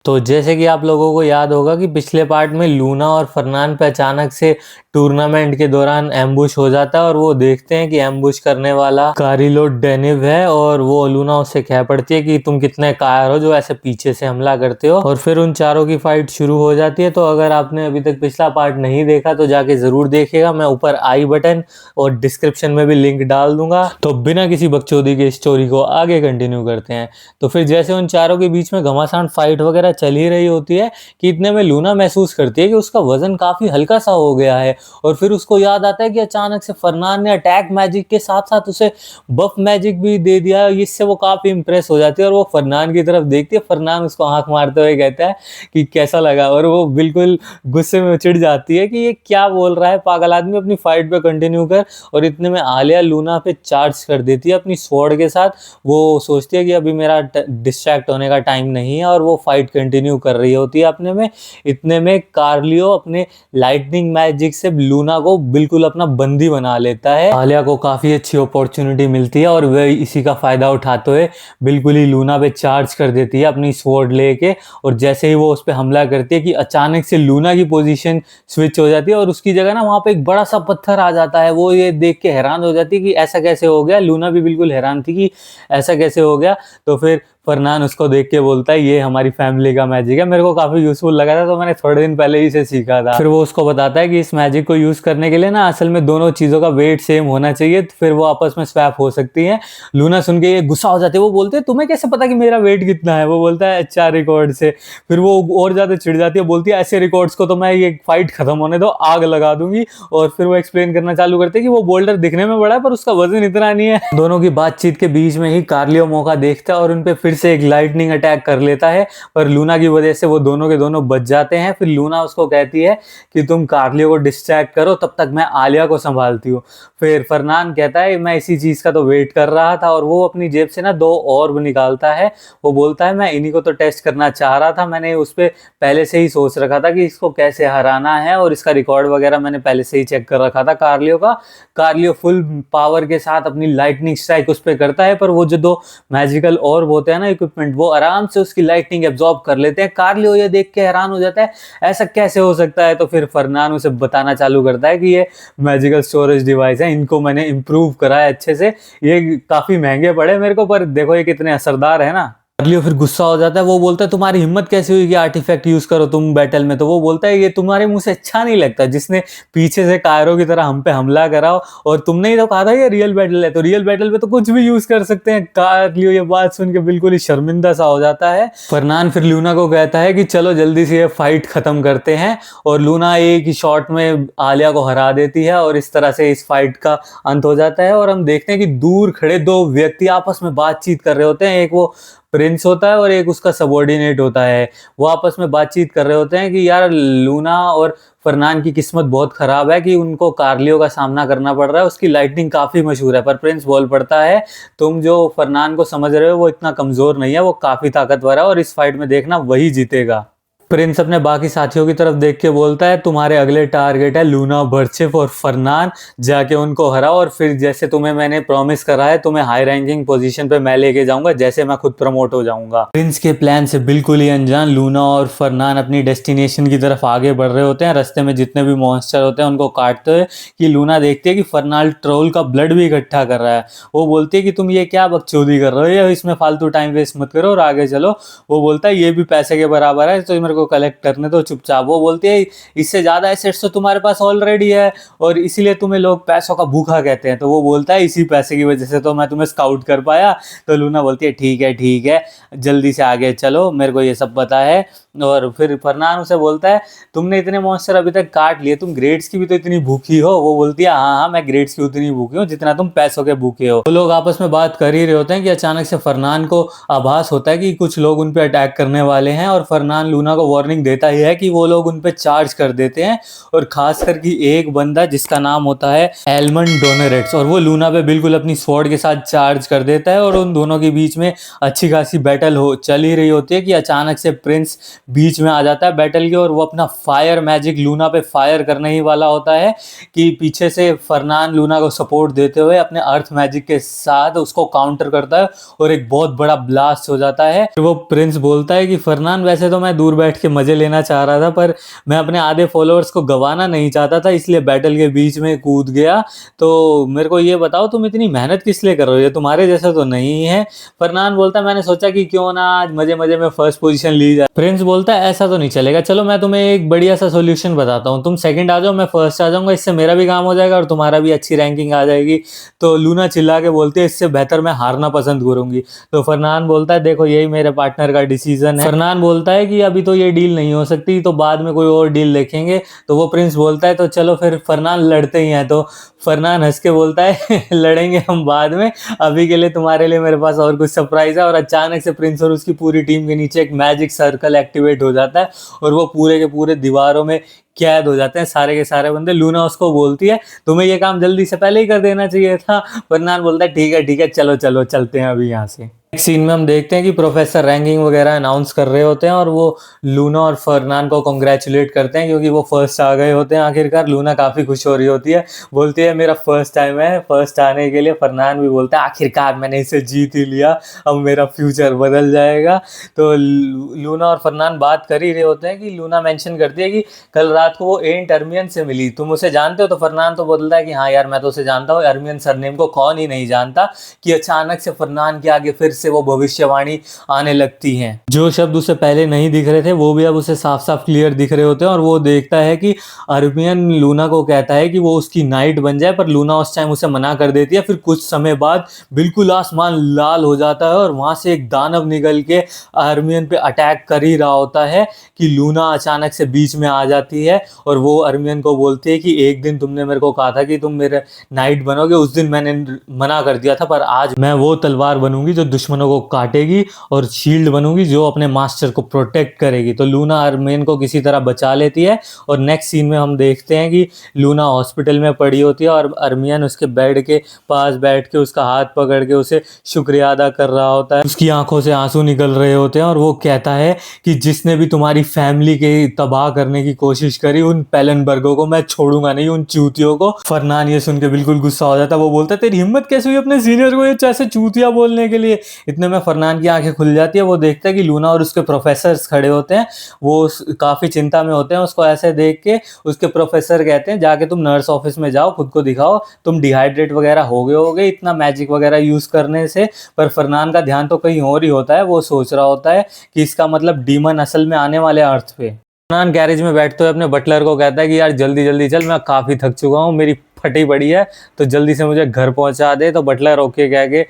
तो जैसे कि आप लोगों को याद होगा कि पिछले पार्ट में लूना और फरनान पे अचानक से टूर्नामेंट के दौरान एम्बुश हो जाता है और वो देखते हैं कि एम्बुश करने वाला कारिलो डेनिव है और वो लूना उससे कह पड़ती है कि तुम कितने कायर हो जो ऐसे पीछे से हमला करते हो। और फिर उन चारों की फाइट शुरू हो जाती है। तो अगर आपने अभी तक पिछला पार्ट नहीं देखा तो जाके जरूर देखिएगा। मैं ऊपर आई बटन और डिस्क्रिप्शन में भी लिंक डाल दूंगा। तो बिना किसी बकचोदी के स्टोरी को आगे कंटिन्यू करते हैं। तो फिर जैसे उन चारों के बीच में घमासान फाइट वगैरह चल ही रही होती है कि इतने में लूना महसूस करती है कि उसका वजन काफी हल्का सा हो गया है। और फिर उसको याद आता है कि अचानक से फरनान ने अटैक मैजिक के साथ साथ उसे बफ मैजिक भी दे दिया। इससे वो काफी इंप्रेस हो जाती है और वो फरनान की तरफ देखती है। फरनान उसको आंख मारते हुए कहता है कि कैसा लगा, और वो बिल्कुल गुस्से में चिढ़ जाती है कि ये क्या बोल रहा है पागल आदमी, अपनी फाइट पे कंटिन्यू कर। और इतने में आलिया लूना पे चार्ज कर देती है अपनी स्वॉर्ड के साथ। वो सोचती है कि अभी मेरा डिस्ट्रैक्ट होने का टाइम नहीं है और वो फाइट कंटिन्यू कर रही होती है अपने में। इतने में कार्लियो अपने लाइटनिंग मैजिक से लूना को बिल्कुल अपना बंदी बना लेता है। आलिया को काफी अच्छी अपॉर्चुनिटी मिलती है और वह इसी का फायदा उठाते हुए बिल्कुल ही लूना पे चार्ज कर देती है अपनी स्वॉर्ड लेके। और जैसे ही वो उस पर हमला करती है कि अचानक से लूना की पोजीशन स्विच हो जाती है और उसकी जगह ना वहां पे एक बड़ा सा पत्थर आ जाता है। वो ये देख के हैरान हो जाती है कि ऐसा कैसे हो गया। लूना भी बिल्कुल हैरान थी कि ऐसा कैसे हो गया। तो फिर फरनान उसको देख के बोलता है ये हमारी फैमिली का मैजिक है, मेरे को काफी यूजफुल लगा था तो मैंने थोड़े दिन पहले ही इसे सीखा था। फिर वो उसको बताता है कि इस मैजिक को यूज करने के लिए ना असल में दोनों चीजों का वेट सेम होना चाहिए, तो फिर वो आपस में स्वैप हो सकती है। लूना सुन के ये गुस्सा हो जाती है। वो बोलते हैं तुम्हें कैसे पता कि मेरा वेट कितना है। वो बोलता है HR रिकॉर्ड से। फिर वो और ज्यादा चिढ़ जाती है, बोलती है ऐसे रिकॉर्ड्स को तो मैं ये फाइट खत्म होने दो, आग लगा दूंगी। और फिर वो एक्सप्लेन करना चालू करते हैं कि वो बोल्डर दिखने में बड़ा है पर उसका वजन इतना नहीं है। दोनों की बातचीत के बीच में ही कार्लियो मौका देखता है और उनपे फिर से एक लाइटनिंग अटैक कर लेता है। पर लूना की वजह से वो दोनों के दोनों बच जाते हैं। फिर लूना उसको कहती है कि तुम कार्लियो को डिस्ट्रैक्ट करो, तब तक मैं आलिया को संभालती हूँ। फिर फरनान कहता है मैं इसी चीज का तो वेट कर रहा था, और वो अपनी जेब से ना 2 ऑर्ब निकालता है। वो बोलता है मैं इन्हीं को तो टेस्ट करना चाह रहा था, मैंने उस पर पहले से ही सोच रखा था कि इसको कैसे हराना है, और इसका रिकॉर्ड वगैरह मैंने पहले से ही चेक कर रखा था कार्लियो का। कार्लियो फुल पावर के साथ अपनी लाइटनिंग स्ट्राइक उस पर करता है, पर वो जो 2 मैजिकल ऑर्ब होते हैं ना इक्विपमेंट, वो आराम से उसकी लाइटनिंग एब्जॉर्ब कर लेते हैं। कार्लियो ये देख के हैरान हो जाता है ऐसा कैसे हो सकता है। तो फिर फरनान उसे बताना चालू करता है कि ये मैजिकल स्टोरेज डिवाइस है, इनको मैंने इंप्रूव करा है अच्छे से, ये काफी महंगे पड़े मेरे को, पर देखो ये कितने असरदार है ना। कार्लियो फिर गुस्सा हो जाता है। वो बोलता है तुम्हारी हिम्मत कैसे हुई कि आर्टिफैक्ट यूज करो तुम बैटल में। तो वो बोलता है ये तुम्हारे मुंह से अच्छा नहीं लगता, जिसने पीछे से कायरो की तरह हम पे हमला करा हो, और तुमने ही तो कहा था ये रियल बैटल है, तो रियल बैटल में तो कुछ भी यूज कर सकते हैं। कार्लियो ये बात सुन के बिल्कुल ही शर्मिंदा सा हो जाता है। फरनान फिर लूना को कहता है कि चलो जल्दी से ये फाइट खत्म करते हैं, और लूना एक ही शॉट में आलिया को हरा देती है और इस तरह से इस फाइट का अंत हो जाता है। और हम देखते हैं कि दूर खड़े 2 व्यक्ति आपस में बातचीत कर रहे होते हैं। एक वो प्रिंस होता है और एक उसका सबॉर्डिनेट होता है। वो आपस में बातचीत कर रहे होते हैं कि यार लूना और फरनान की किस्मत बहुत खराब है कि उनको कार्लियो का सामना करना पड़ रहा है, उसकी लाइटनिंग काफी मशहूर है। पर प्रिंस बोल पड़ता है तुम जो फरनान को समझ रहे हो वो इतना कमजोर नहीं है, वो काफी ताकतवर है और इस फाइट में देखना वही जीतेगा। प्रिंस अपने बाकी साथियों की तरफ देख के बोलता है तुम्हारे अगले टारगेट है लूना, बर्चिफ और फरनान, जाके उनको हराओ और फिर जैसे तुम्हें मैंने प्रॉमिस करा है तुम्हें हाई रैंकिंग पोजीशन पे मैं लेके जाऊंगा जैसे मैं खुद प्रमोट हो जाऊंगा। प्रिंस के प्लान से बिल्कुल ही अनजान लूना और फरनान अपनी डेस्टिनेशन की तरफ आगे बढ़ रहे होते हैं। रास्ते में जितने भी मॉन्स्टर होते हैं उनको काटते हुए कि लूना देखती है कि फरनान ट्रोल का ब्लड भी इकट्ठा कर रहा है। वो बोलती है कि तुम ये क्या बकचोदी कर रहे हो, इसमें फालतू टाइम वेस्ट मत करो और आगे चलो। वो बोलता है ये भी पैसे के बराबर है तो मेरे को कलेक्ट करने दो चुपचाप। वो बोलती है इससे ज्यादा एसेट्स तो तुम्हारे पास ऑलरेडी है और इसीलिए तुम्हें लोग पैसों का भूखा कहते हैं। तो वो बोलता है इसी पैसे की वजह से तो मैं तुम्हें स्काउट कर पाया। तो लूना बोलती है ठीक है जल्दी से आगे चलो, मेरे को ये सब पता है। और फिर फरनान उसे बोलता है तुमने इतने मॉन्स्टर अभी तक काट लिए, तुम ग्रेड्स की भी तो इतनी भूखी हो। वो बोलती है हाँ मैं ग्रेड्स की उतनी भूखी हूँ जितना तुम पैसों के भूखे हो। तो लोग आपस में बात कर ही रहे होते हैं कि अचानक से फरनान को आभास होता है कि कुछ लोग उन पे अटैक करने वाले हैं, और फरनान लूना को वार्निंग देता ही है कि वो लोग उन पे चार्ज कर देते हैं। और खासकर कि एक बंदा जिसका नाम होता है एलमंड डोनेरेट्स, और वो लूना पे बिल्कुल अपनी स्वॉर्ड के साथ चार्ज कर देता है। और उन दोनों के बीच में अच्छी खासी बैटल हो चल ही रही होती है कि अचानक से प्रिंस बीच में आ जाता है बैटल के, और वो अपना फायर मैजिक लूना पे फायर करने ही वाला होता है कि पीछे से फरनान लूना को सपोर्ट देते हुए अपने अर्थ मैजिक के साथ उसको काउंटर करता है और एक बहुत बड़ा ब्लास्ट हो जाता है। फिर वो प्रिंस बोलता है कि फरनान, वैसे तो मैं दूर बैठ के मजे लेना चाह रहा था, पर मैं अपने आधे फॉलोअर्स को गंवाना नहीं चाहता था, इसलिए बैटल के बीच में कूद गया। तो मेरे को ये बताओ, तुम इतनी मेहनत किस लिए कर रहे हो, ये तुम्हारे जैसा तो नहीं है। फरनान बोलता है, मैंने सोचा कि क्यों ना आज मजे मजे में फर्स्ट पोजीशन ली जाए। प्रिंस बोलता है, ऐसा तो नहीं चलेगा, चलो मैं तुम्हें एक बढ़िया सा सोल्यूशन बताता हूँ, तुम सेकंड आ जाओ, मैं फर्स्ट आ जाऊंगा, इससे मेरा भी काम हो जाएगा और तुम्हारा भी अच्छी रैंकिंग आ जाएगी। तो लूना चिल्ला के बोलती है, इससे बेहतर मैं हारना पसंद करूंगी। तो फरनान बोलता है, देखो यही मेरे पार्टनर का डिसीजन है। फरनान बोलता है कि अभी तो ये डील नहीं हो सकती, तो बाद में कोई और डील देखेंगे। तो वो प्रिंस बोलता है, तो चलो फिर फरनान लड़ते ही हैं। तो फरनान हंस के बोलता है, लड़ेंगे हम बाद में, अभी के लिए तुम्हारे लिए मेरे पास और कुछ सरप्राइज है। और अचानक से प्रिंस और उसकी पूरी टीम के नीचे एक मैजिक सर्कल एक्टिवेट हो जाता है और वो पूरे के पूरे दीवारों में कैद हो जाते हैं सारे के सारे बंदे। लूना उसको बोलती है, तुम्हें ये काम जल्दी से पहले ही कर देना चाहिए था। फरनान बोलता है, ठीक है चलो चलो चलते हैं अभी यहाँ से। नेक्स्ट सीन में हम देखते हैं कि प्रोफेसर रैंकिंग वगैरह अनाउंस कर रहे होते हैं और वो लूना और फरनान को कॉन्ग्रेचुलेट करते हैं क्योंकि वो फर्स्ट आ गए होते हैं आखिरकार। लूना काफ़ी खुश हो रही होती है, बोलती है मेरा फर्स्ट टाइम है फर्स्ट आने के लिए। फरनान भी बोलता है, आखिरकार मैंने इसे जीत ही लिया, अब मेरा फ्यूचर बदल जाएगा। तो लूना और फरनान बात कर ही रहे होते हैं कि लूना मेंशन करती है कि कल रात को वो एंट अर्मियन से मिली, तुम उसे जानते हो? तो फरनान तो बोलता है कि हाँ यार मैं तो उसे जानता हूँ, अर्मियन सरनेम को कौन ही नहीं जानता। कि अचानक से फरनान के आगे फिर से वो भविष्यवाणी आने लगती हैं। जो शब्द उसे पहले नहीं दिख रहे थे वो भी अब उसे साफ साफ क्लियर दिख रहे होते हैं और वो देखता है कि अर्मियन लूना को कहता है कि वो उसकी नाइट बन जाए, पर लूना उस टाइम उसे मना कर देती है। फिर कुछ समय बाद बिल्कुल आसमान लाल हो जाता है और वहां से एक दानव निकल के अर्मियन पे अटैक कर ही रहा होता है कि लूना अचानक से बीच में आ जाती है और वो अर्मियन को बोलती है कि एक दिन तुमने मेरे को कहा था कि तुम मेरे नाइट बनोगे, उस दिन मैंने मना कर दिया था, पर आज मैं वो तलवार बनूंगी जो दुश्मनों को काटेगी और शील्ड बनूंगी जो अपने मास्टर को प्रोटेक्ट करेगी। तो लूना अर्मियन को किसी तरह बचा लेती है और नेक्स्ट सीन में हम देखते हैं कि लूना हॉस्पिटल में पड़ी होती है और अर्मियन उसके बेड के पास बैठ के उसका हाथ पकड़ के उसे शुक्रिया अदा कर रहा होता है। उसकी आंखों से आंसू निकल रहे होते हैं और वो कहता है कि जिसने भी तुम्हारी फैमिली के तबाह करने की कोशिश करी, उन पेलनबर्गों को मैं छोड़ूंगा नहीं, उन चूतियों को। फरनान ये सुन के बिल्कुल गुस्सा हो जाता है, वो बोलता है तेरी हिम्मत कैसे हुई अपने सीनियर को ये जैसे चूतिया बोलने के लिए। इतने में फरनान की आंखें खुल जाती है, वो देखता है कि लूना और उसके प्रोफेसर्स खड़े होते हैं। वो काफी चिंता में होते हैं उसको ऐसे देख के। उसके प्रोफेसर कहते हैं जाके तुम नर्स ऑफिस में जाओ, खुद को दिखाओ, तुम डिहाइड्रेट वगैरह हो गए इतना मैजिक वगैरह यूज करने से। पर फरनान का ध्यान तो कहीं और ही होता है, वो सोच रहा होता है कि इसका मतलब डीमन असल में आने वाले अर्थ पे। फरनान गैरेज में बैठते हुए अपने बटलर को कहता है कि यार जल्दी जल्दी चल, मैं काफी थक चुका हूँ, मेरी फटी पड़ी है, तो जल्दी से मुझे घर पहुंचा दे। तो बटलर ओके कह के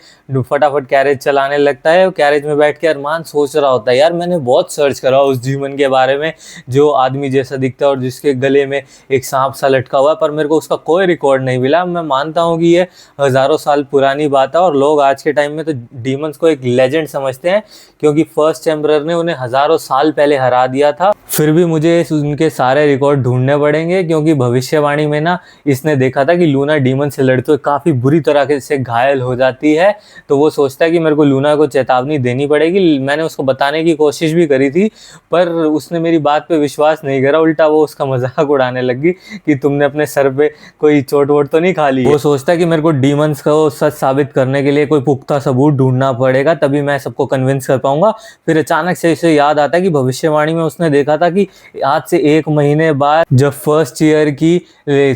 फटाफट कैरेज चलाने लगता है। कैरेज में बैठ के अरमान सोच रहा होता है, यार मैंने बहुत सर्च करा उस डीमन के बारे में जो आदमी जैसा दिखता है और जिसके गले में एक सांप सा लटका हुआ है, पर मेरे को उसका कोई रिकॉर्ड नहीं मिला। मैं मानता हूँ कि ये हज़ारों साल पुरानी बात है और लोग आज के टाइम में तो डीमंस को एक लेजेंड समझते हैं क्योंकि फर्स्ट एम्परर ने उन्हें हज़ारों साल पहले हरा दिया था। फिर भी मुझे उनके सारे रिकॉर्ड ढूंढने पड़ेंगे क्योंकि भविष्यवाणी में ना इसने देखा था कि लूना डीमन से लड़ते हुए काफ़ी बुरी तरह से घायल हो जाती है। तो वो सोचता है कि मेरे को लूना को चेतावनी देनी पड़ेगी। मैंने उसको बताने की कोशिश भी करी थी पर उसने मेरी बात पे विश्वास नहीं करा, उल्टा वो उसका मजाक उड़ाने लगी कि तुमने अपने सर पे कोई चोट वोट तो नहीं खा ली। वो सोचता है कि मेरे को डीमंस को सच साबित करने के लिए कोई पुख्ता सबूत ढूंढना पड़ेगा, तभी मैं सबको कन्विंस कर पाऊंगा। फिर अचानक से इसे याद आता है कि भविष्यवाणी में उसने देखा था कि आज से 1 महीने बाद जब फर्स्ट ईयर की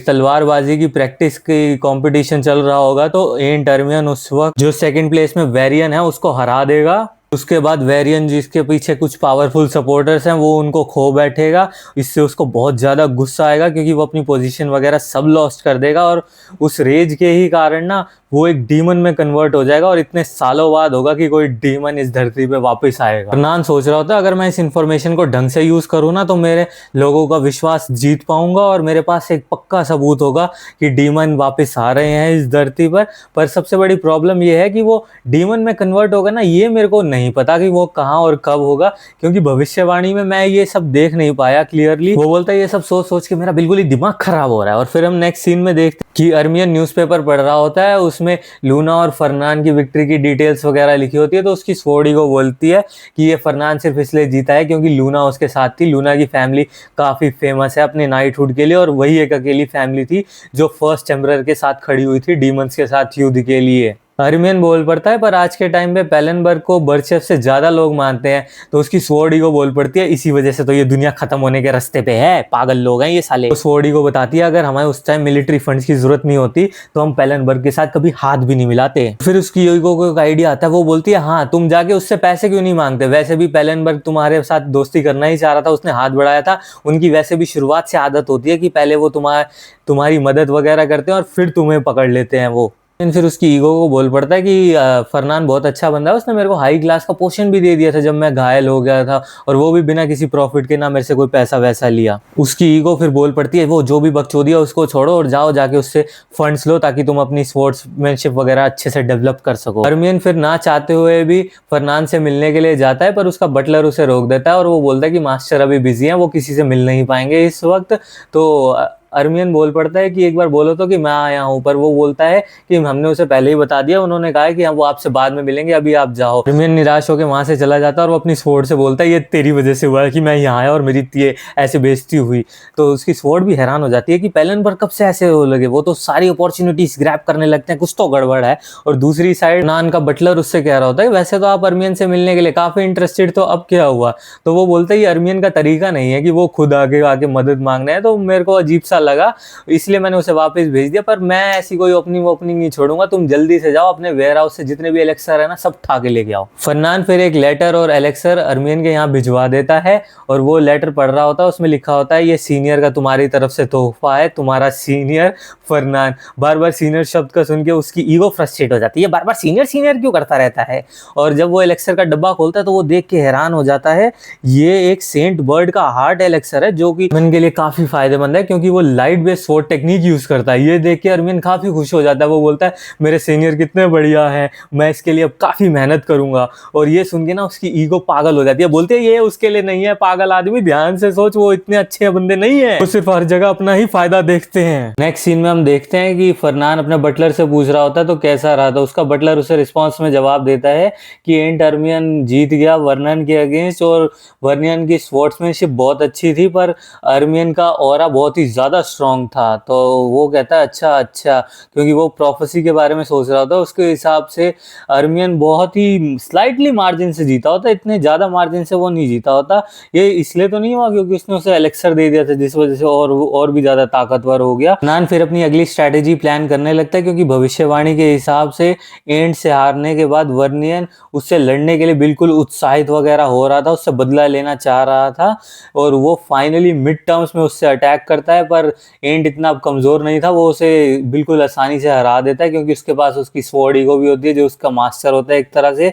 तलवारबाजी की प्रैक्टिस की कंपटीशन चल रहा होगा तो एंट अर्मियन उस वक्त जो सेकंड प्लेस में वेरियन है उसको हरा देगा। उसके बाद वेरियन जिसके पीछे कुछ पावरफुल सपोर्टर्स हैं वो उनको खो बैठेगा। इससे उसको बहुत ज़्यादा गुस्सा आएगा क्योंकि वो अपनी पोजीशन वगैरह सब लॉस्ट कर देगा और उस रेज के ही कारण ना वो एक डीमन में कन्वर्ट हो जाएगा और इतने सालों बाद होगा कि कोई डीमन इस धरती पे वापस आएगा। फरनान सोच रहा होता है अगर मैं इस इन्फॉर्मेशन को ढंग से यूज़ करूँ ना तो मेरे लोगों का विश्वास जीत पाऊंगा और मेरे पास एक पक्का सबूत होगा कि डीमन वापस आ रहे हैं इस धरती पर सबसे बड़ी प्रॉब्लम ये है कि वो डीमन में कन्वर्ट होगा ना, ये मेरे को नहीं पता कि वो कहाँ और कब होगा क्योंकि भविष्यवाणी में मैं ये सब देख नहीं पाया क्लियरली। वो बोलता है ये सब सोच सोच के मेरा बिल्कुल ही दिमाग खराब हो रहा है। और फिर हम नेक्स्ट सीन में देखते कि अर्मियन न्यूज़पेपर पढ़ रहा होता है, उसमें लूना और फरनान की विक्ट्री की डिटेल्स वगैरह लिखी होती है। तो उसकी स्वॉर्डी को बोलती है कि ये फरनान सिर्फ इसलिए जीता है क्योंकि लूना उसके साथ थी। लूना की फैमिली काफ़ी फेमस है अपने नाइटहुड के लिए, और वही एक अकेली फैमिली थी जो फर्स्ट एम्परर के साथ खड़ी हुई थी डीमंस के साथ युद्ध के लिए। अर्मियन बोल पड़ता है, पर आज के टाइम पे पेलेनबर्ग को बर्चेफ से ज्यादा लोग मानते हैं। तो उसकी स्वॉर्ड ईगो बोल पड़ती है, इसी वजह से तो ये दुनिया खत्म होने के रास्ते पे है, पागल लोग हैं ये साले। तो स्वॉर्ड ईगो बताती है अगर हमें उस टाइम मिलिट्री फंड्स की जरूरत नहीं होती तो हम पेलेनबर्ग के साथ कभी हाथ भी नहीं मिलाते। फिर उसकी ईगो को एक आइडिया आता है, वो बोलती है हाँ तुम जाके उससे पैसे क्यों नहीं मांगते, वैसे भी पेलेनबर्ग तुम्हारे साथ दोस्ती करना ही चाह रहा था, उसने हाथ बढ़ाया था। उनकी वैसे भी शुरुआत से आदत होती है कि पहले वो तुम्हारी मदद वगैरह करते हैं और फिर तुम्हें पकड़ लेते हैं वो। फिर उसकी ईगो को बोल पड़ता है कि फरनान बहुत अच्छा बंदा है, उसने मेरे को हाई क्लास का पोशन भी दे दिया था जब मैं घायल हो गया था, और वो भी बिना किसी प्रॉफिट के, ना मेरे से कोई पैसा वैसा लिया। उसकी ईगो फिर बोल पड़ती है वो जो भी बकचोदी है उसको छोड़ो और जाओ जाके उससे फंड्स लो ताकि तुम अपनी स्पोर्ट्समैनशिप वगैरह अच्छे से डेवलप कर सको। अर्मियन फिर ना चाहते हुए भी फरनान से मिलने के लिए जाता है, पर उसका बटलर उसे रोक देता है और वो बोलता है कि मास्टर अभी बिजी है, वो किसी से मिल नहीं पाएंगे इस वक्त। तो अर्मियन बोल पड़ता है कि एक बार बोलो तो कि मैं आया हूँ, पर वो बोलता है कि हमने उसे पहले ही बता दिया, उन्होंने कहा है कि हम वो आपसे बाद में मिलेंगे, अभी आप जाओ। अर्मियन निराश होकर वहां से चला जाता है और वो अपनी स्वॉर्ड से बोलता है ये तेरी वजह से हुआ है कि मैं यहाँ आया और मेरी ये ऐसे बेइज्जती हुई। तो उसकी स्वॉर्ड भी हैरान हो जाती है कि पेलेनबर्ग कब से ऐसे हो लगे, वो तो सारी अपॉर्चुनिटीज ग्रैब करने लगते हैं, कुछ तो गड़बड़ है। और दूसरी साइड नान का बटलर उससे कह रहा होता है वैसे तो आप अर्मियन से मिलने के लिए काफी इंटरेस्टेड, तो अब क्या हुआ। तो वो बोलता है ये अर्मियन का तरीका नहीं है कि वो खुद आगे आके मदद मांगना है, तो मेरे को अजीब सा लगा इसलिए मैंने उसे वापस भेज दिया, पर मैं ऐसी कोई ओपनिंग नहीं छोड़ूंगा, तुम जल्दी से जाओ अपने वेयर हाउस से जितने भी एलेक्सर है ना सब ठा के लेके आओ। फरनान फिर एक लेटर और एलेक्सर अर्मियन के यहाँ भिजवा देता है, और वो लेटर पढ़ रहा होता है, उसमें लिखा होता है ये सीनियर का तुम्हारी तरफ से तोहफा है, तुम्हारा सीनियर फरनान। बार बार सीनियर शब्द का सुन के उसकी ईगो फ्रस्ट्रेट हो जाती है, बार बार सीनियर सीनियर क्यों करता रहता है। और जब वो एलेक्सर का डब्बा खोलता है तो वो देख के हैरान हो जाता है, ये एक सेंट बर्ड का हार्ट एलेक्सर है जो कि अर्मियन के लिए काफी फायदेमंद है क्योंकि वो light based sword technique use करता है। ये देख के अर्मियन काफी खुश हो जाता है, वो बोलता है मेरे सीनियर कितने बढ़िया हैं, मैं इसके लिए अब काफी मेहनत करूंगा। और ये सुन के ना उसकी ईगो पागल हो जाती है, बोलते हैं ये उसके लिए नहीं है, पागल आदमी, ध्यान से सोच, वो इतने अच्छे बंदे नहीं है, वो सिर्फ हर जगह अपना ही फायदा देखते हैं। नेक्स्ट सीन में हम देखते हैं कि फरनान अपने बटलर से पूछ रहा होता है तो कैसा रहा, तो उसका बटलर उसे रिस्पॉन्स में जवाब देता है कि एंट अर्मियन जीत गया वर्नन के अगेंस्ट, और वर्नियन की स्पोर्ट्समैनशिप बहुत अच्छी थी पर अर्मियन का ऑरा बहुत ही ज्यादा स्ट्रांग था। तो वो कहता है अच्छा, क्योंकि वो प्रोफेसी के बारे में सोच रहा था, उसके हिसाब से अर्मियन बहुत ही स्लाइटली मार्जिन से जीता होता, इतने ज्यादा मार्जिन से वो नहीं जीता होता। ये इसलिए तो नहीं हुआ क्योंकि उसने उसे एलेक्सर दे दिया था जिस वजह से और भी ज्यादा ताकतवर हो गया। नान फिर अपनी अगली स्ट्रैटेजी प्लान करने लगता है क्योंकि भविष्यवाणी के हिसाब से एंड से हारने के बाद वर्नियन उससे लड़ने के लिए बिल्कुल उत्साहित वगैरह हो रहा था, उससे बदला लेना चाह रहा था, और वो फाइनली मिड टर्म्स में उससे अटैक करता है। पर एंड इतना कमजोर नहीं था, वो उसे बिल्कुल आसानी से हरा देता है क्योंकि उसके पास उसकी स्वॉर्ड ईगो भी होती है जो उसका मास्टर होता है एक तरह से।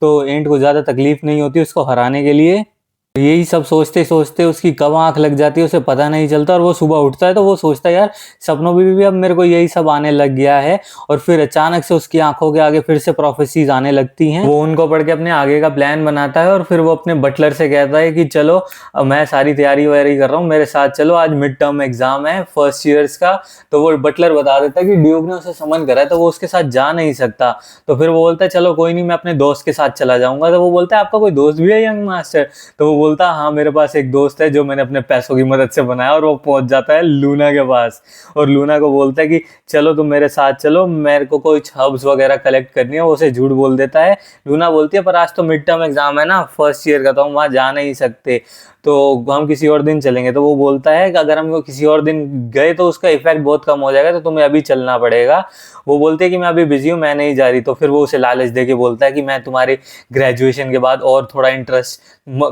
तो एंड को ज्यादा तकलीफ नहीं होती उसको हराने के लिए। यही सब सोचते सोचते उसकी कब आंख लग जाती है उसे पता नहीं चलता, और वो सुबह उठता है तो वो सोचता है यार सपनों में भी अब मेरे को यही सब आने लग गया है। और फिर अचानक से उसकी आंखों के आगे फिर से प्रोफेसीज आने लगती हैं। वो उनको पढ़ के अपने आगे का प्लान बनाता है और फिर वो अपने बटलर से कहता है कि चलो मैं सारी तैयारी वैयारी कर रहा हूँ, मेरे साथ चलो, आज मिड टर्म एग्जाम है फर्स्ट ईयर्स का। तो वो बटलर बता देता है कि ड्यूक ने उसे समन करा है तो वो उसके साथ जा नहीं सकता। तो फिर वो बोलता है चलो कोई नहीं, मैं अपने दोस्त के साथ चला जाऊंगा। तो वो बोलता है आपका कोई दोस्त भी है यंग मास्टर। तो वो बोलता है हाँ मेरे पास एक दोस्त है जो मैंने अपने पैसों की मदद से बनाया, और वो पहुंच जाता है लूना के पास और लूना को बोलता है कि चलो तुम मेरे साथ चलो, मेरे को कोई हर्ब्स वगैरह कलेक्ट करनी है। वो उसे झूठ बोल देता है। लूना बोलती है पर आज तो मिड टर्म एग्जाम है ना फर्स्ट ईयर का, तो हम वहाँ जा नहीं सकते, तो हम किसी और दिन चलेंगे। तो वो बोलता है कि अगर हम किसी और दिन गए तो उसका इफेक्ट बहुत कम हो जाएगा, तो तुम्हें अभी चलना पड़ेगा। वो बोलते हैं कि मैं अभी बिजी हूँ, मैं नहीं जा रही। तो फिर वो उसे लालच देके बोलता है कि मैं तुम्हारे ग्रेजुएशन के बाद और थोड़ा इंटरेस्ट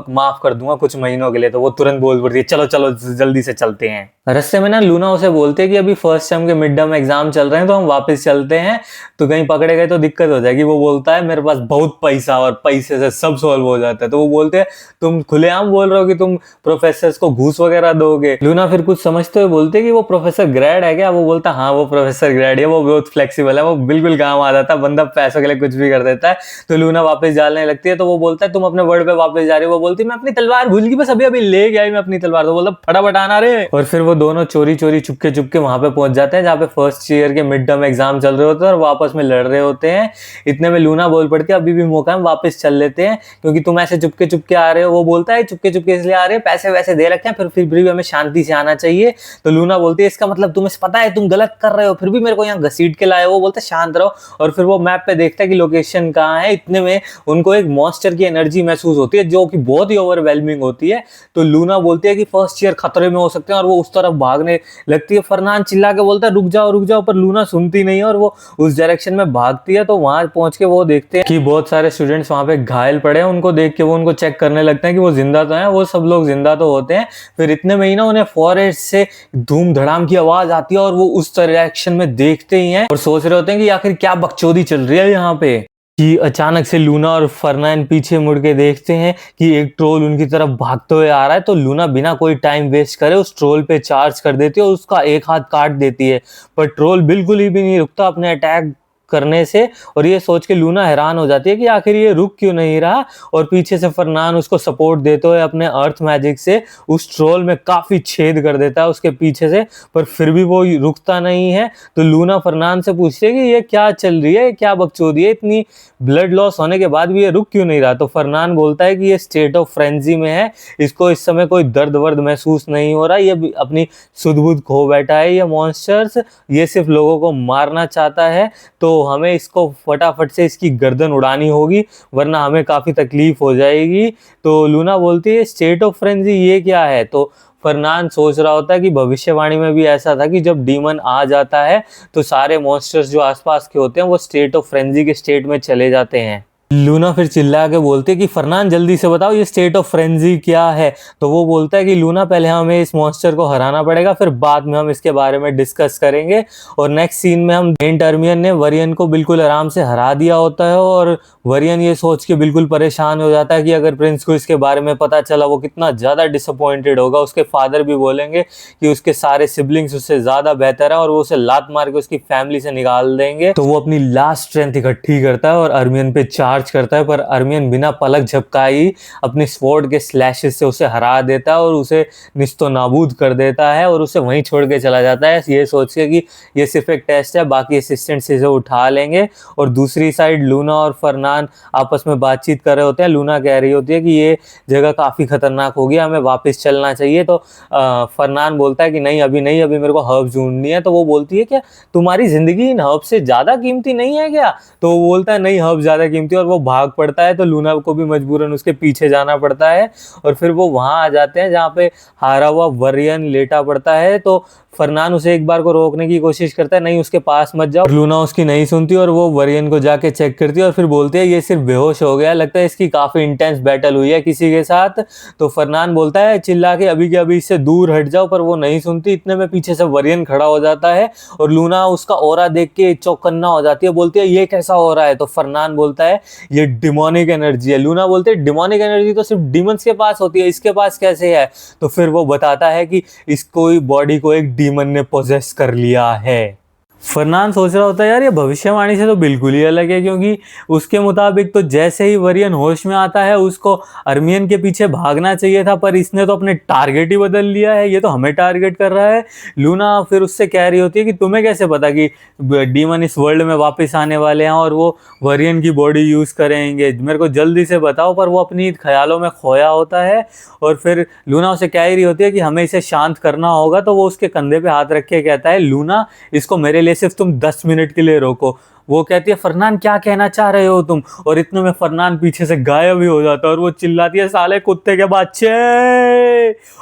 माफ कर दूंगा कुछ महीनों के लिए। तो वो तुरंत बोल पड़ती है चलो चलो जल्दी से चलते हैं। रास्ते में ना लूना उसे बोलते हैं कि अभी फर्स्ट टर्म के मिड टर्म एग्जाम चल रहे हैं तो हम वापस चलते हैं, तो कहीं पकड़े गए तो दिक्कत हो जाएगी। वो बोलता है मेरे पास बहुत पैसा और पैसे से सब सॉल्व हो जाता है। तो वो बोलते हैं तुम खुलेआम बोल रहे हो कि तुम प्रोफेसर को घूस वगैरह दोगे। लूना फिर कुछ समझते हुए बोलते कि वो प्रोफेसर ग्रेड है क्या। वो बोलता हाँ वो प्रोफेसर ग्रेड है, वो बहुत फ्लेक्सिबल है, वो बिल्कुल काम आ जाता है, बंदा पैसों के लिए कुछ भी कर देता है। तो लूना वापस जाने लगती है। तो वो बोलता है तुम अपने वर्ड पे वापस जा रहे हो रही, वो बोलती मैं अपनी तलवार भूल गई, बस अभी अभी ले गया मैं अपनी तलवार। तो बोला फटाफट आना रे। और फिर वो दोनों चोरी चोरी चुपके चुपके वहां पे पहुंच जाते हैं जहाँ पे फर्स्ट ईयर के मिड टर्म एग्जाम चल रहे होते हैं और वो आपस में लड़ रहे होते हैं। इतने में लूना बोल पड़ती है अभी भी मौका है, वापस चल लेते हैं क्योंकि तुम ऐसे चुपके चुपके आ रहे हो। वो बोलता है चुपके चुपके इसलिए आ रहे हैं, पैसे वैसे दे रखे हैं, फिर भी हमें शांति से आना चाहिए। तो लूना बोलती है इसका मतलब तुम्हें पता है तुम गलत कर रहे हो, फिर भी मेरे को यहाँ घसीट के लाए हो। वो बोलता है शांत रहो। और फिर वो मैप पे देखता है कि लोकेशन कहाँ है। इतने में उनको एक मॉन्स्टर की एनर्जी महसूस होती है जो कि बहुत ही ओवरवेलमिंग होती है। तो लूना बोलती है कि फर्स्ट ईयर खतरे में हो सकते हैं और वो उस तरफ भागने लगती है। फरनान चिल्ला के बोलता है रुक जाओ, पर लूना सुनती नहीं है और वो उस डायरेक्शन में भागती है। तो वहां पहुंच के वो देखते हैं कि बहुत सारे स्टूडेंट्स वहां पे घायल पड़े हैं। उनको देख के वो उनको चेक करने लगते हैं कि वो जिंदा तो हैं। वो सब लोग जिंदा तो होते हैं। फिर इतने में ही ना उन्हें फॉरेस्ट से धूम धड़ाम की आवाज आती है और वो उस डायरेक्शन में देखते ही हैं और सोच रहे होते हैं कि आखिर क्या बकचोदी चल रही है यहाँ पे। कि अचानक से लूना और फरनान पीछे मुड़ के देखते हैं कि एक ट्रोल उनकी तरफ भागते हुए आ रहा है। तो लूना बिना कोई टाइम वेस्ट करे उस ट्रोल पे चार्ज कर देती है और उसका एक हाथ काट देती है। पर ट्रोल बिल्कुल ही भी नहीं रुकता अपने अटैक करने से। और ये सोच के लूना हैरान हो जाती है कि आखिर ये रुक क्यों नहीं रहा। और पीछे से फरनान उसको सपोर्ट देते हुए अपने अर्थ मैजिक से उस ट्रोल में काफी छेद कर देता है उसके पीछे से, पर फिर भी वो रुकता नहीं है। तो लूना फरनान से पूछती है कि ये क्या चल रही है, क्या बकचोदी है, इतनी ब्लड लॉस होने के बाद भी ये रुक क्यों नहीं रहा। तो फरनान बोलता है कि ये स्टेट ऑफ फ्रेंजी में है, इसको इस समय कोई दर्द वर्द महसूस नहीं हो रहा, ये अपनी सुध बुध खो बैठा है। ये मॉन्स्टर्स ये सिर्फ लोगों को मारना चाहता है, तो हमें इसको फटाफट से इसकी गर्दन उड़ानी होगी वरना हमें काफी तकलीफ हो जाएगी। तो लूना बोलती है स्टेट ऑफ फ्रेंजी ये क्या है। तो फरनान सोच रहा होता है कि भविष्यवाणी में भी ऐसा था कि जब डीमन आ जाता है तो सारे मॉन्स्टर्स जो आसपास के होते हैं वो स्टेट ऑफ फ्रेंजी के स्टेट में चले जाते हैं। लूना फिर चिल्ला के बोलती है कि फरनान जल्दी से बताओ ये स्टेट ऑफ फ्रेंजी क्या है। तो वो बोलता है कि लूना पहले हमें इस मॉन्स्टर को हराना पड़ेगा, फिर बाद में हम इसके बारे में डिस्कस करेंगे। और नेक्स्ट सीन में हम सेंट अर्मियन ने वरियन को बिल्कुल आराम से हरा दिया होता है और वरियन ये सोच के बिल्कुल परेशान हो जाता है कि अगर प्रिंस को इसके बारे में पता चला वो कितना ज्यादा डिसअपॉइंटेड होगा। उसके फादर भी बोलेंगे कि उसके सारे सिबलिंग्स उससे ज्यादा बेहतर है और वो उसे लात मार के उसकी फैमिली से निकाल देंगे। तो वो अपनी लास्ट स्ट्रेंथ इकट्ठी करता है और अर्मियन पे चार्ज करता है, पर अर्मियन बिना पलक झपकाई अपने स्वॉर्ड के स्लैशेस से उसे हरा देता है और उसे निस्तो नाबूद कर देता है और उसे वहीं छोड़ के चला जाता है ये सोच के कि ये सिर्फ एक टेस्ट है, बाकी असिस्टेंट्स इसे उठा लेंगे। और दूसरी साइड लूना और फरनान आपस में बातचीत कर रहे होते हैं। लूना कह रही होती है कि ये जगह काफी खतरनाक हो गया, हमें वापस चलना चाहिए। तो फरनान बोलता है कि नहीं अभी नहीं, अभी मेरे को हर्ब्स ढूंढनी है। तो वो बोलती है क्या तुम्हारी जिंदगी इन हर्ब से ज्यादा कीमती नहीं है क्या। तो वो बोलता है नहीं हर्ब ज्यादा कीमती, और वो भाग पड़ता है। तो लूना को भी मजबूरन उसके पीछे जाना पड़ता है और फिर वो वहां आ जाते हैं जहाँ पे हारा हुआ वरियन लेटा पड़ता है। तो फरनान उसे एक बार को रोकने की कोशिश करता है, नहीं उसके पास मत जाओ। लूना उसकी नहीं सुनती और वो वरियन को जाके चेक करती है और फिर बोलती है ये सिर्फ बेहोश हो गया, लगता है इसकी काफी इंटेंस बैटल हुई है किसी के साथ। तो फरनान बोलता है चिल्ला के अभी के अभी इससे दूर हट जाओ, पर वो नहीं सुनती। इतने में पीछे से वरियन खड़ा हो जाता है और लूना उसका ऑरा देख के चौकन्ना हो जाती है, बोलती है ये कैसा हो रहा है। तो फरनान बोलता है ये डिमोनिक एनर्जी है। लूना बोलते है डिमोनिक एनर्जी तो सिर्फ डीमंस के पास होती है, इसके पास कैसे है। तो फिर वो बताता है कि इसको बॉडी को एक डीमन ने पोजेस कर लिया है। फरनान सोच रहा होता है यार ये भविष्यवाणी से तो बिल्कुल ही अलग है, क्योंकि उसके मुताबिक तो जैसे ही वरियन होश में आता है उसको अर्मियन के पीछे भागना चाहिए था, पर इसने तो अपने टारगेट ही बदल लिया है, ये तो हमें टारगेट कर रहा है। लूना फिर उससे कह रही होती है कि तुम्हें कैसे पता कि डीमन इस वर्ल्ड में वापस आने वाले हैं और वो वरियन की बॉडी यूज करेंगे, मेरे को जल्दी से बताओ। पर वो अपनी ख्यालों में खोया होता है और फिर लूना उसे कह रही होती है कि हमें इसे शांत करना होगा। तो वो उसके कंधे पे हाथ रख के कहता है लूना इसको मेरे लिए सिर्फ तुम 10 मिनट के लिए रोको। वो कहती है फरनान क्या कहना चाह रहे हो तुम। और इतने में फरनान पीछे से गायब ही हो जाता है और वो चिल्लाती है साले कुत्ते के बच्चे।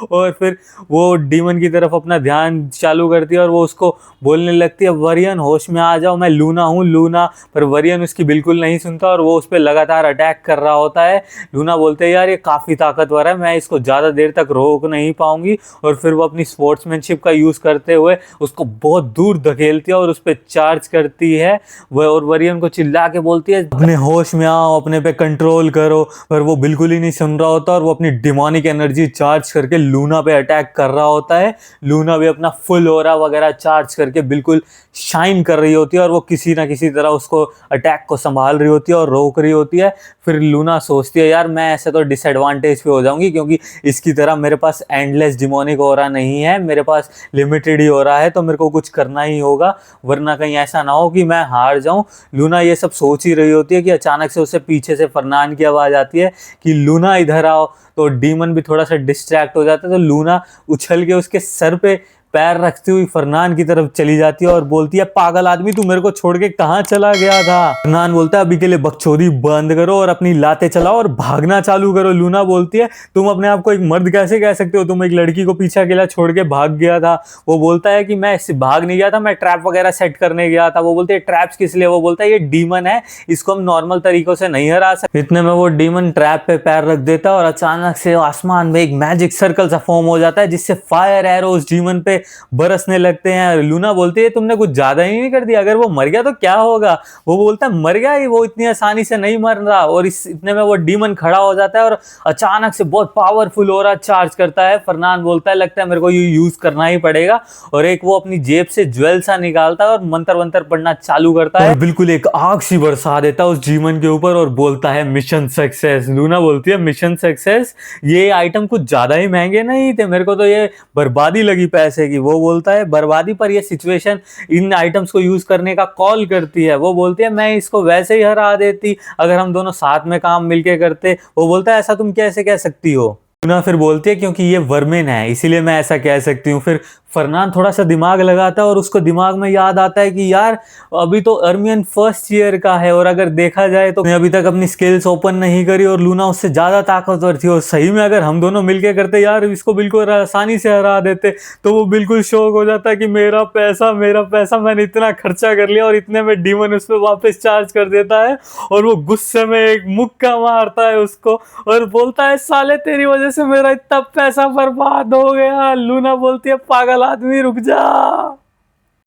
और फिर वो डीमन की तरफ अपना ध्यान चालू करती है और वो उसको बोलने लगती है वरियन होश में आ जाओ, मैं लूना हूँ लूना। पर वरियन उसकी बिल्कुल नहीं सुनता और वो उस पर लगातार अटैक कर रहा होता है। लूना बोलते हैं यार ये काफ़ी ताकतवर है, मैं इसको ज़्यादा देर तक रोक नहीं पाऊंगी। और फिर वो अपनी स्पोर्ट्समैनशिप का यूज़ करते हुए उसको बहुत दूर धकेलती है और उस पर चार्ज करती है। वह और वरियन को चिल्ला के बोलती है अपने होश में आओ, अपने पे कंट्रोल करो, पर वो बिल्कुल ही नहीं सुन रहा होता और वो अपनी डिमोनिक एनर्जी चार्ज करके लूना पे अटैक कर रहा होता है। लूना भी अपना फुल ऑरा वगैरह चार्ज करके बिल्कुल शाइन कर रही होती है और वो किसी ना किसी तरह उसको अटैक को संभाल रही होती है और रोक रही होती है। फिर लूना सोचती है यार मैं ऐसे तो डिसएडवांटेज पे हो जाऊंगी, क्योंकि इसकी तरह मेरे पास एंडलेस डिमोनिक ऑरा नहीं है, मेरे पास लिमिटेड ही ऑरा है, तो मेरे को कुछ करना ही होगा, वरना कहीं ऐसा ना हो कि मैं हार जाऊं। लूना ये सब सोच ही रही होती है कि अचानक से उसे पीछे से फरनान की आवाज आती है कि लूना इधर आओ। तो डीमन भी थोड़ा सा डिस्ट्रैक्ट हो जाता है, तो लूना उछल के उसके सर पे पैर रखती हुई फरनान की तरफ चली जाती है और बोलती है पागल आदमी तू मेरे को छोड़ के कहाँ चला गया था। फरनान बोलता है अभी के लिए बकचोदी बंद करो और अपनी लाते चलाओ और भागना चालू करो। लूना बोलती है तुम अपने आप को एक मर्द कैसे कह सकते हो, तुम एक लड़की को पीछे अकेला छोड़ के भाग गया था। वो बोलता है कि मैं भाग नहीं गया था, मैं ट्रैप वगैरह सेट करने गया था। वो बोलते है ट्रैप्स किस लिए? वो बोलता है ये डीमन है, इसको हम नॉर्मल तरीकों से नहीं हरा सकते। इतने में वो डीमन ट्रैप पे पैर रख देता है और अचानक से आसमान में एक मैजिक सर्कल सा फॉर्म हो जाता है जिससे फायर एरोज डीमन पे बरसने लगते हैं। लूना बोलती है तुमने कुछ ज्यादा ही नहीं कर दिया, अगर वो मर गया तो क्या होगा? वो बोलता है मर गया ही, वो इतनी आसानी से नहीं मर रहा। और इस इतने में वो डीमन खड़ा हो जाता है और अचानक से बहुत पावरफुल ऑरा चार्ज करता है। फरनान बोलता है लगता है मेरे को ये यूज करना ही पड़ेगा, और एक वो अपनी जेब से ज्वेल सा निकालता है और मंत्र वंत्र पढ़ना चालू करता है, बिल्कुल एक आग सी बरसा देता है उस डीमन के ऊपर और बोलता है मिशन सक्सेस। लूना बोलती है मिशन सक्सेस? ये आइटम कुछ ज्यादा ही महंगे नहीं थे, मेरे को तो ये बर्बादी लगी पैसे की। वो बोलता है बर्बादी? पर ये सिचुएशन इन आइटम्स को यूज करने का कॉल करती है। वो बोलती है मैं इसको वैसे ही हरा देती अगर हम दोनों साथ में काम मिलके करते। वो बोलता है ऐसा तुम कैसे कह सकती हो? लूना फिर बोलती है क्योंकि ये वर्मिन है इसीलिए मैं ऐसा कह सकती हूँ। फिर फरनान थोड़ा सा दिमाग लगाता है और उसको दिमाग में याद आता है कि यार अभी तो अर्मियन फर्स्ट ईयर का है और अगर देखा जाए तो अभी तक अपनी स्किल्स ओपन नहीं करी और लूना उससे ज्यादा ताकतवर थी, और सही में अगर हम दोनों मिलके करते यार इसको बिल्कुल आसानी से हरा देते। तो वो बिल्कुल शौक हो जाता है कि मेरा पैसा मैंने इतना खर्चा कर लिया, और इतने में डीमन उस पर वापस चार्ज कर देता है और वो गुस्से में एक मुक्का मारता है उसको और बोलता है साले तेरी वजह से मेरा इतना पैसा बर्बाद हो गया। लूना बोलती है पागल आदमी रुक जा।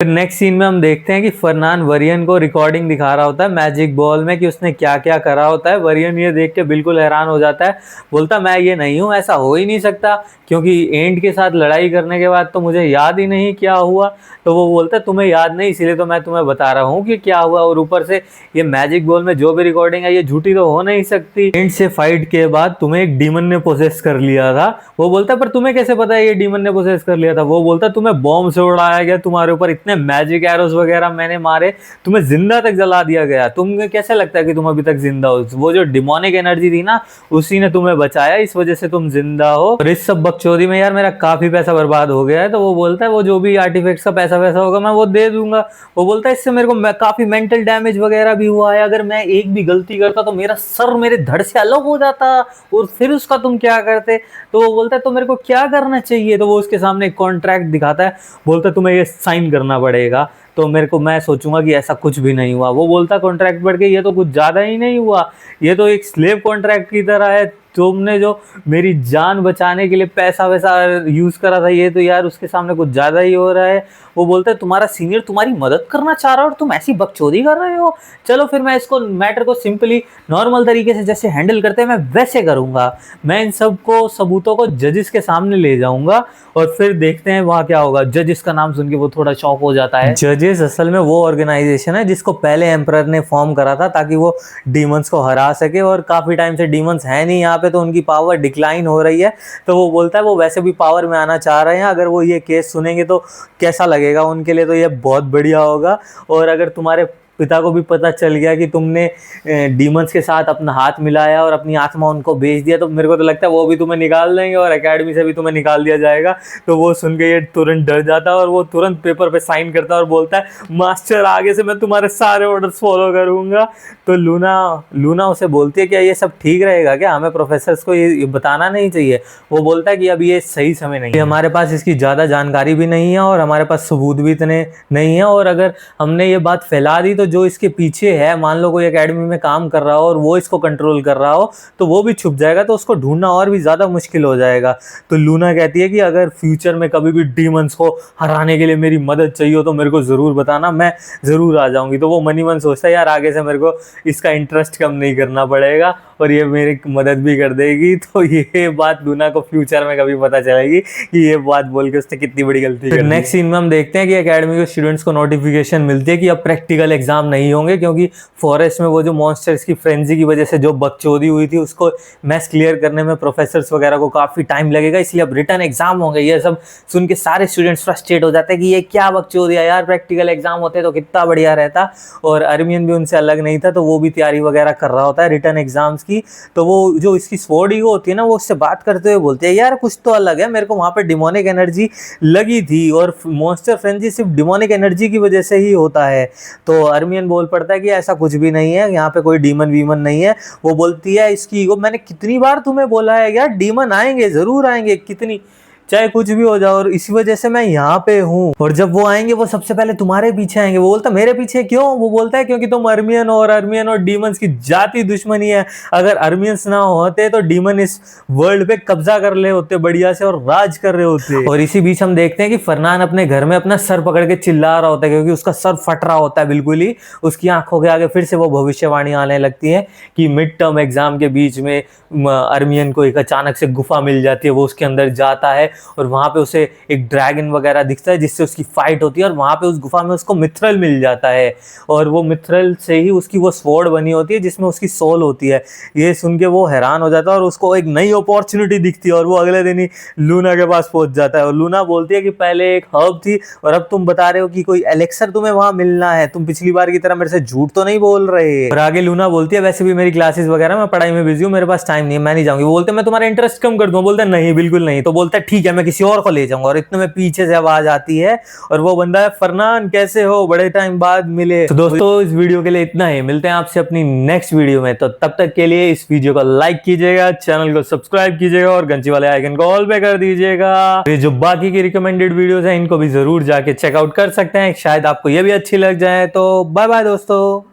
फिर नेक्स्ट सीन में हम देखते हैं कि फरनान वरियन को रिकॉर्डिंग दिखा रहा होता है मैजिक बॉल में कि उसने क्या क्या करा होता है। वरियन ये देख के बिल्कुल हैरान हो जाता है, बोलता मैं ये नहीं हूँ, ऐसा हो ही नहीं सकता, क्योंकि एंड के साथ लड़ाई करने के बाद तो मुझे याद ही नहीं क्या हुआ। तो वो बोलता है तुम्हें याद नहीं इसीलिए तो मैं तुम्हें बता रहा हूँ कि क्या हुआ, और ऊपर से ये मैजिक बॉल में जो भी रिकॉर्डिंग है ये झूठी तो हो नहीं सकती। एंड से फाइट के बाद तुम्हें एक डीमन ने पोसेस कर लिया था। वो बोलता है पर तुम्हें कैसे पता है ये डीमन ने पोसेस कर लिया था? वो बोलता है तुम्हें बॉम्ब से उड़ाया गया, तुम्हारे ऊपर इतने मैजिक एरोस वगैरह मैंने मारे, तुम्हें जिंदा तक जला दिया गया, तुम्हें कैसे लगता है कि तुम अभी तक जिंदा हो? वो जो डिमोनिक एनर्जी थी ना उसी ने तुम्हें बचाया, इस वजह से तुम जिंदा हो। और इस सब बकचोदी में यार मेरा काफी पैसा बर्बाद हो गया है। तो वो बोलता है वो जो भी आर्टिफैक्ट्स का पैसा वैसा होगा मैं वो दे दूंगा। वो बोलता है इससे मेरे को काफी मेंटल डैमेज वगैरह भी हुआ है, अगर मैं एक भी गलती करता तो मेरा सर मेरे धड़ से अलग हो जाता और फिर उसका तुम क्या करते? तो वो बोलता है तो मेरे को क्या करना चाहिए? तो वो उसके सामने एक कॉन्ट्रैक्ट दिखाता है, बोलता है तुम्हें ये साइन करना पड़ेगा। तो मेरे को मैं सोचूंगा कि ऐसा कुछ भी नहीं हुआ। वो बोलता कॉन्ट्रैक्ट पढ़ के ये तो कुछ ज्यादा ही नहीं हुआ, ये तो एक स्लेव कॉन्ट्रैक्ट की तरह है, तुमने जो मेरी जान बचाने के लिए पैसा वैसा यूज करा था ये तो यार उसके सामने कुछ ज्यादा ही हो रहा है। वो बोलता है तुम्हारा सीनियर तुम्हारी मदद करना चाह रहा है और तुम ऐसी बकचोदी कर रहे हो, चलो फिर मैं इसको मैटर को सिंपली नॉर्मल तरीके से जैसे हैंडल करते हैं मैं वैसे करूंगा। मैं इन सब को सबूतों को जजेस के सामने ले जाऊंगा और फिर देखते हैं वहां क्या होगा। जजेस का नाम सुन के वो थोड़ा शॉक हो जाता है। जजेस असल में वो ऑर्गेनाइजेशन है जिसको पहले एम्परर ने फॉर्म करा था ताकि वो डीमंस को हरा सके, और काफी टाइम से डीमंस है नहीं यहाँ पे तो उनकी पावर डिक्लाइन हो रही है। तो वो बोलता है वो वैसे भी पावर में आना चाह रहे हैं, अगर वो ये केस सुनेंगे तो कैसा लगेगा उनके लिए, तो ये बहुत बढ़िया होगा। और अगर तुम्हारे पिता को भी पता चल गया कि तुमने डीमंस के साथ अपना हाथ मिलाया और अपनी आत्मा उनको बेच दिया तो मेरे को तो लगता है वो भी तुम्हें निकाल देंगे और एकेडमी से भी तुम्हें निकाल दिया जाएगा। तो वो सुन के ये तुरंत डर जाता है और वो तुरंत पेपर पे साइन करता है और बोलता है मास्टर आगे से मैं तुम्हारे सारे ऑर्डर्स फॉलो करूंगा। तो लूना उसे बोलती है क्या ये सब ठीक रहेगा क्या, हमें प्रोफेसर्स को ये बताना नहीं चाहिए? वो बोलता है कि अब ये सही समय नहीं है, हमारे पास इसकी ज़्यादा जानकारी भी नहीं है और हमारे पास सबूत भी इतने नहीं है, और अगर हमने ये बात फैला दी तो जो इसके पीछे है, मान लो कोई एकेडमी में काम कर रहा हो और वो इसको कंट्रोल कर रहा हो, तो वो भी छुप जाएगा, तो उसको ढूंढना और भी ज्यादा मुश्किल हो जाएगा। तो लूना कहती है कि अगर फ्यूचर में कभी भी डीमंस को हराने के लिए मेरी मदद चाहिए हो तो मेरे को जरूर बताना, मैं जरूर आ जाऊंगी। तो वो मनी मन सोचता है यार आगे से मेरे को इसका इंटरेस्ट कम नहीं करना पड़ेगा और ये मेरी मदद भी कर देगी। तो ये बात लूना को फ्यूचर में कभी पता चलेगी कि ये बात बोल के उसने कितनी बड़ी गलती कर दी। नेक्स्ट सीन में हम देखते हैं कि एकेडमी के स्टूडेंट्स को नोटिफिकेशन मिलती है कि अब प्रैक्टिकल एग्जाम नहीं होंगे, क्योंकि फॉरेस्ट में वो जो मॉन्स्टर्स की फ्रेंजी की वजह से जो बकचोदी हुई थी उसको मैस क्लियर करने में प्रोफेसर्स वगैरह को काफी टाइम लगेगा, इसलिए अब रिटर्न एग्जाम होंगे। ये सब सुन के सारे स्टूडेंट्स फ्रस्ट्रेट हो जाते हैं कि ये क्या बकचोदी है यार, प्रैक्टिकल एग्जाम होते तो कितना बढ़िया रहता। और अर्मियन भी उनसे अलग नहीं था, तो वो भी तैयारी वगैरह कर रहा होता है रिटर्न एग्जाम्स की। तो वो जो इसकी स्वॉर्ड ईगो होती है ना, वो उससे बात करते हुए बोलते हैं यार कुछ तो अलग है, मेरे को वहां पे डिमोनिक एनर्जी लगी थी और मॉन्स्टर फ्रेंजी सिर्फ डिमोनिक एनर्जी की वजह से ही होता है। तो अर्मियन बोल पड़ता है कि ऐसा कुछ भी नहीं है, यहाँ पे कोई डीमन वीमन नहीं है। वो बोलती है इसकी ईगो, मैंने कितनी बार तुम्हें बोला है यार डीमन आएंगे, जरूर आएंगे, कितनी चाहे कुछ भी हो जाए, और इसी वजह से मैं यहाँ पे हूँ, और जब वो आएंगे वो सबसे पहले तुम्हारे पीछे आएंगे। वो बोलता मेरे पीछे क्यों? वो बोलता है क्योंकि तुम अर्मियन और डीमंस की जाति दुश्मनी है। अगर अर्मियंस ना होते तो डीमन इस वर्ल्ड पे कब्जा कर ले होते बढ़िया से और राज कर रहे होते। और इसी बीच हम देखते हैं कि फरनान अपने घर में अपना सर पकड़ के चिल्ला रहा होता है, क्योंकि उसका सर फट रहा होता है बिल्कुल ही। उसकी आंखों के आगे फिर से वो भविष्यवाणी आने लगती है कि मिड टर्म एग्जाम के बीच में अर्मियन को एक अचानक से गुफा मिल जाती है। वो उसके अंदर जाता है और वहां पे उसे एक ड्रैगन वगैरह दिखता है जिससे उसकी फाइट होती है, और वहां पे उस गुफा में उसको मिथरल मिल जाता है, और वो मिथरल से ही उसकी वो स्वॉर्ड बनी होती है जिसमें उसकी सोल होती है। ये सुन के वो हैरान हो जाता है और उसको एक नई अपॉर्चुनिटी दिखती है, और वो अगले दिन ही लूना के पास पहुंच जाता है। और लूना बोलती है कि पहले एक हर्ब थी और अब तुम बता रहे हो कि कोई एलेक्सर तुम्हें वहां मिलना है, तुम पिछली बार की तरह मेरे से झूठ तो नहीं बोल रहे। और आगे लूना बोलती है वैसे भी मेरी क्लासेस वगैरह, मैं पढ़ाई में बिजी हूँ, मेरे पास टाइम नहीं है, मैं नहीं जाऊंगी। वो बोलते मैं तुम्हारा इंटरेस्ट कम कर दूं। बोलते नहीं बिल्कुल नहीं। तो बोलता है ठीक है मैं किसी और को ले जाऊंगा। और इतने में पीछे से आवाज आती है और वो बंदा है फरनान, कैसे हो, बड़े टाइम बाद मिले। तो दोस्तों इस वीडियो के लिए इतना ही, मिलते हैं आपसे अपनी नेक्स्ट वीडियो में। तो तब तक के लिए इस वीडियो को लाइक कीजिएगा, चैनल को सब्सक्राइब कीजिएगा और घंटी वाले आइकन को ऑल पे कर दीजिएगा। ये जो बाकी की रिकमेंडेड वीडियोस हैं इनको भी जरूर जाके चेकआउट कर सकते हैं, शायद आपको ये भी अच्छी लग जाए। तो बाय बाय दोस्तों।